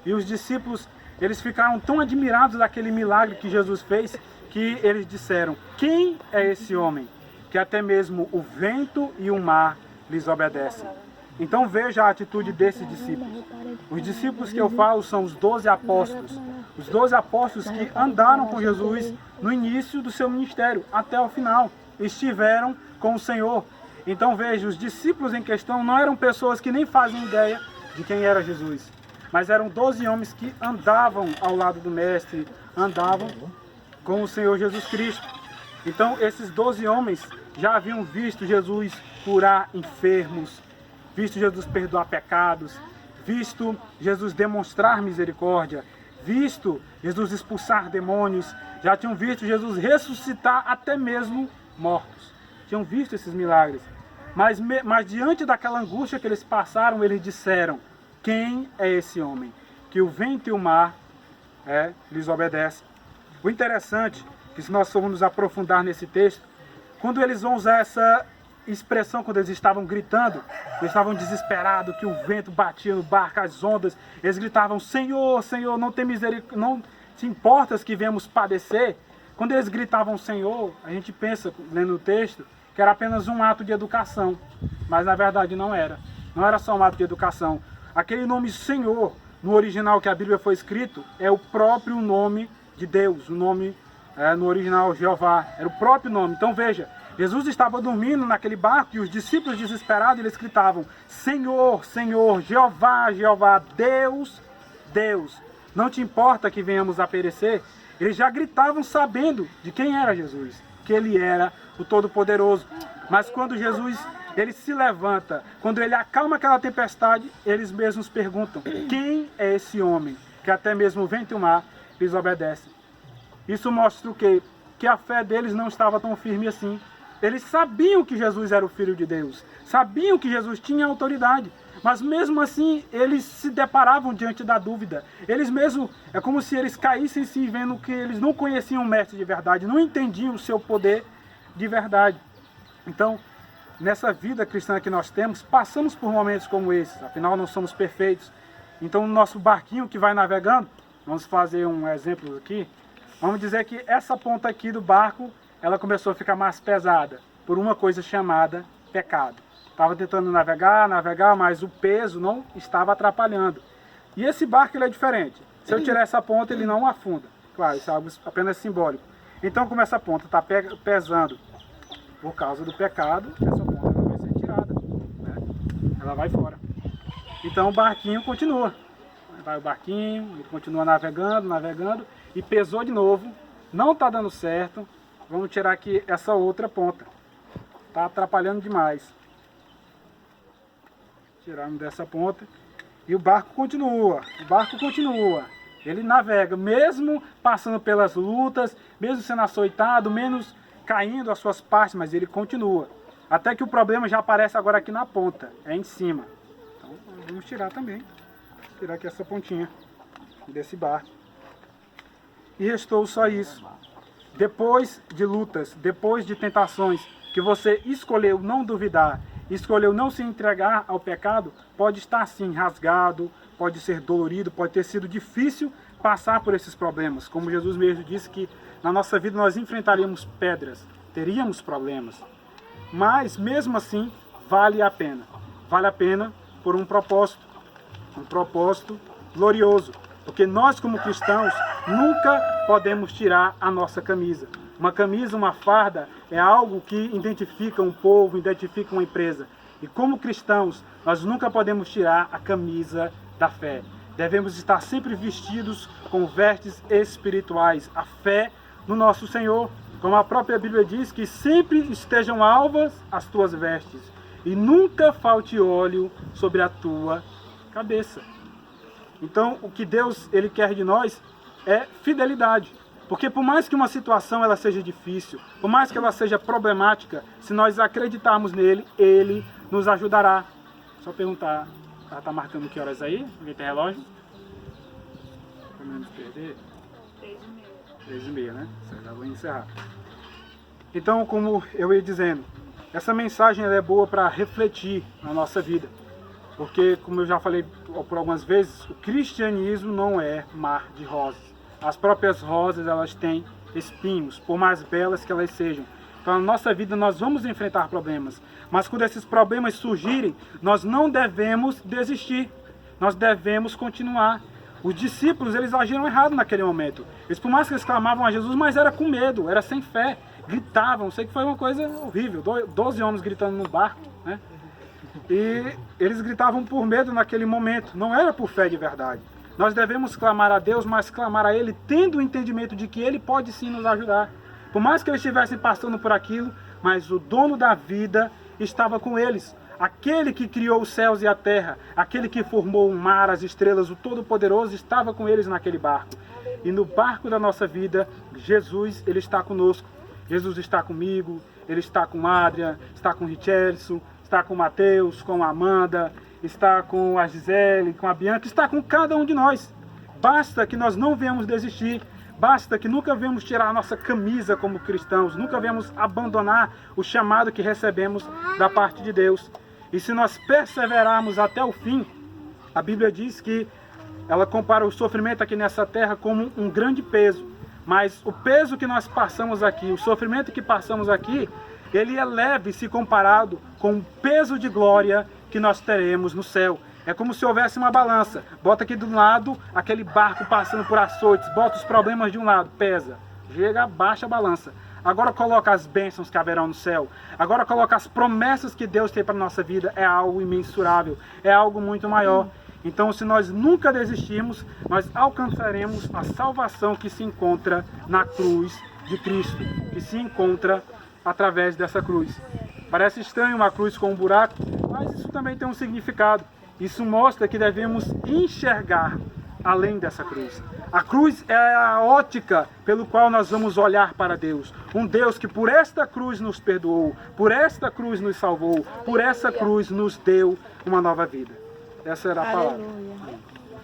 E os discípulos, eles ficaram tão admirados daquele milagre que Jesus fez, que eles disseram: quem é esse homem? Que até mesmo o vento e o mar lhes obedecem. Então veja a atitude desses discípulos. Os discípulos que eu falo são os 12 apóstolos. Os 12 apóstolos que andaram com Jesus no início do seu ministério, até o final. Estiveram com o Senhor. Então veja, os discípulos em questão não eram pessoas que nem fazem ideia de quem era Jesus. Mas eram 12 homens que andavam ao lado do Mestre, andavam com o Senhor Jesus Cristo. Então esses 12 homens já haviam visto Jesus curar enfermos, visto Jesus perdoar pecados, visto Jesus demonstrar misericórdia, visto Jesus expulsar demônios, já tinham visto Jesus ressuscitar até mesmo mortos. Tinham visto esses milagres. Mas diante daquela angústia que eles passaram, eles disseram: quem é esse homem? Que o vento e o mar lhes obedecem. O interessante, que se nós formos nos aprofundar nesse texto, quando eles vão usar essa expressão, quando eles estavam gritando, eles estavam desesperados, que o vento batia no barco, as ondas, eles gritavam: Senhor, Senhor, não tem misericórdia, não te importas que viemos padecer? Quando eles gritavam Senhor, a gente pensa, lendo o texto, que era apenas um ato de educação, mas na verdade não era. Não era só um ato de educação. Aquele nome Senhor, no original que a Bíblia foi escrito, é o próprio nome de Deus, o nome no original Jeová, era o próprio nome. Então veja, Jesus estava dormindo naquele barco e os discípulos desesperados, eles gritavam: Senhor, Senhor, Jeová, Jeová, Deus, Deus, não te importa que venhamos a perecer? Eles já gritavam sabendo de quem era Jesus, que ele era o Todo-Poderoso. Mas quando Jesus ele se levanta, quando ele acalma aquela tempestade, eles mesmos perguntam: quem é esse homem que até mesmo o vento e o mar lhes obedecem? Isso mostra o quê? Que a fé deles não estava tão firme assim. Eles sabiam que Jesus era o Filho de Deus, sabiam que Jesus tinha autoridade, mas mesmo assim eles se deparavam diante da dúvida. Eles mesmos, é como se eles caíssem se vendo que eles não conheciam o Mestre de verdade, não entendiam o seu poder de verdade. Então, nessa vida cristã que nós temos, passamos por momentos como esses, afinal não somos perfeitos. Então o nosso barquinho que vai navegando, vamos fazer um exemplo aqui, vamos dizer que essa ponta aqui do barco, ela começou a ficar mais pesada, por uma coisa chamada pecado. Estava tentando navegar, mas o peso não estava atrapalhando. E esse barco ele é diferente. Se eu tirar essa ponta, ele não afunda. Claro, isso é algo apenas simbólico. Então, como essa ponta está pesando por causa do pecado, essa ponta ela vai ser tirada, né? Ela vai fora. Então o barquinho continua. Vai o barquinho, ele continua navegando, e pesou de novo. Não está dando certo. Vamos tirar aqui essa outra ponta. Está atrapalhando demais. Tiramos dessa ponta. E o barco continua. Ele navega, mesmo passando pelas lutas, mesmo sendo açoitado, menos caindo as suas partes, mas ele continua. Até que o problema já aparece agora aqui na ponta, é em cima. Então vamos tirar também. Tirar aqui essa pontinha desse barco. E restou só isso. Depois de lutas, depois de tentações, que você escolheu não duvidar, escolheu não se entregar ao pecado, pode estar sim rasgado, pode ser dolorido, pode ter sido difícil passar por esses problemas. Como Jesus mesmo disse que na nossa vida nós enfrentaríamos pedras, teríamos problemas. Mas mesmo assim, vale a pena. Vale a pena por um propósito glorioso. Porque nós como cristãos nunca podemos tirar a nossa camisa. Uma camisa, uma farda é algo que identifica um povo, identifica uma empresa. E como cristãos, nós nunca podemos tirar a camisa da fé. Devemos estar sempre vestidos com vestes espirituais, a fé no nosso Senhor. Como a própria Bíblia diz, que sempre estejam alvas as tuas vestes e nunca falte óleo sobre a tua cabeça. Então, o que Deus ele quer de nós é fidelidade. Porque por mais que uma situação ela seja difícil, por mais que ela seja problemática, se nós acreditarmos nele, ele nos ajudará. Só perguntar, ela está marcando que horas aí? Alguém tem relógio? Para menos perder. 3h30, né? Já vou encerrar. Então, como eu ia dizendo, essa mensagem ela é boa para refletir na nossa vida. Porque, como eu já falei por algumas vezes, o cristianismo não é mar de rosas. As próprias rosas, elas têm espinhos, por mais belas que elas sejam. Então, na nossa vida, nós vamos enfrentar problemas. Mas quando esses problemas surgirem, nós não devemos desistir. Nós devemos continuar. Os discípulos, eles agiram errado naquele momento. Eles, por mais que eles clamavam a Jesus, mas era com medo, era sem fé. Gritavam, sei que foi uma coisa horrível. 12 homens gritando no barco, né? E eles gritavam por medo naquele momento. Não era por fé de verdade. Nós devemos clamar a Deus, mas clamar a Ele tendo o entendimento de que Ele pode sim nos ajudar. Por mais que eles estivessem passando por aquilo, mas o dono da vida estava com eles. Aquele que criou os céus e a terra, aquele que formou o mar, as estrelas, o Todo-Poderoso, estava com eles naquele barco. E no barco da nossa vida, Jesus, Ele está conosco. Jesus está comigo, Ele está com Adrian, está com Richelson, está com Mateus, com a Amanda, está com a Gisele, com a Bianca, está com cada um de nós. Basta que nós não venhamos desistir. Basta que nunca venhamos tirar a nossa camisa como cristãos, nunca venhamos abandonar o chamado que recebemos da parte de Deus. E se nós perseverarmos até o fim, a Bíblia diz que ela compara o sofrimento aqui nessa terra como um grande peso. Mas o peso que nós passamos aqui, o sofrimento que passamos aqui, ele é leve se comparado com o peso de glória que nós teremos no céu. É como se houvesse uma balança. Bota aqui do lado aquele barco passando por açoites, bota os problemas de um lado, pesa. Chega, baixa a balança. Agora coloca as bênçãos que haverão no céu. Agora coloca as promessas que Deus tem para a nossa vida. É algo imensurável, é algo muito maior. Então, se nós nunca desistirmos, nós alcançaremos a salvação que se encontra na cruz de Cristo, que se encontra através dessa cruz. Parece estranho uma cruz com um buraco, mas isso também tem um significado. Isso mostra que devemos enxergar além dessa cruz. A cruz é a ótica pelo qual nós vamos olhar para Deus. Um Deus que por esta cruz nos perdoou, por esta cruz nos salvou, por essa cruz nos deu uma nova vida. Essa era a palavra. Aleluia.